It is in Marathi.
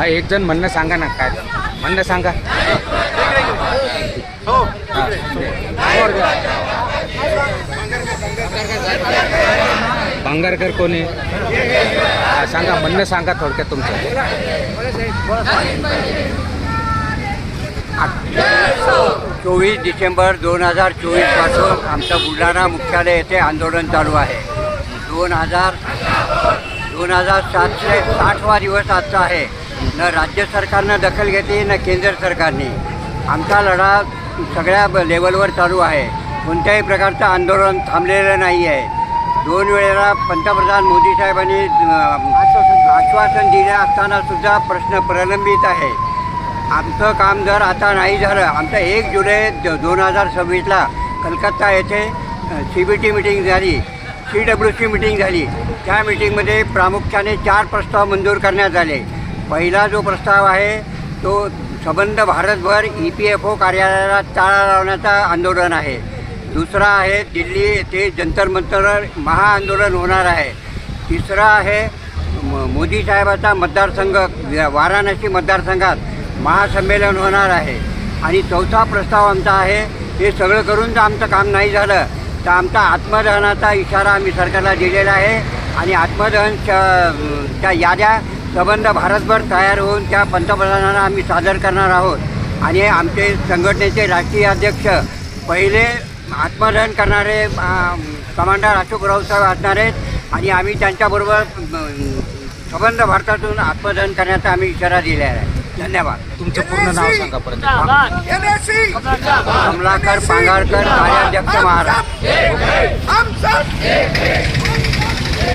एक जण म्हणणं सांगा ना, काय म्हणणं सांगा. बांगरकर कोण आहे सांगा, म्हणणं सांगा थोडक्यात तुमचं. 24 डिसेंबर 2024 पासून आमचं बुलढाणा मुख्यालय येथे आंदोलन चालू आहे. 2760वा दिवस आजचा आहे. न राज्य सरकारनं दखल घेतली न केंद्र सरकारने. आमचा लढा सगळ्या लेवलवर चालू आहे. कोणत्याही प्रकारचं आंदोलन थांबलेलं नाही आहे. 2 वेळेला पंतप्रधान मोदी साहेबांनी आश्वासन दिले असतानासुद्धा प्रश्न प्रलंबित आहे. आमचं काम जर आता नाही झालं, आमचं 1 जुलै 2026ला कलकत्ता येथे CBT मिटिंग झाली, CWC मिटिंग झाली. त्या मिटिंगमध्ये प्रामुख्याने 4 प्रस्ताव मंजूर करण्यात आले. पहिला जो प्रस्ताव आहे तो संबंध भारतभर EPFO कार्यालयाला टाळा लावण्याचा आंदोलन आहे. दुसरा आहे दिल्ली येथे जंतर मंतरवर महाआंदोलन होणार आहे. तिसरा आहे मोदी साहेबाचा मतदारसंघ वाराणसी मतदारसंघात महासंमेलन होणार आहे. आणि चौथा प्रस्ताव आमचा आहे, हे सगळं करून जर आमचं काम नाही झालं तर आमचा आत्मदहनाचा इशारा आम्ही सरकारला दिलेला आहे. आणि आत्मदहनच्या याद्या संबंध भारतभर तयार होऊन त्या पंतप्रधानांना आम्ही सादर करणार आहोत. आणि आमचे संघटनेचे राष्ट्रीय अध्यक्ष पहिले आत्मदहन करणारे कमांडर अशोक राऊत साहेब असणार आहेत. आणि आम्ही त्यांच्याबरोबर संबंध भारतातून आत्मदहन करण्याचा आम्ही इशारा दिलेला आहे. धन्यवाद. तुमचं पूर्ण नाव सांगा परत. कमलाकर पांगारकर, कार्याध्यक्ष महाराष्ट्र.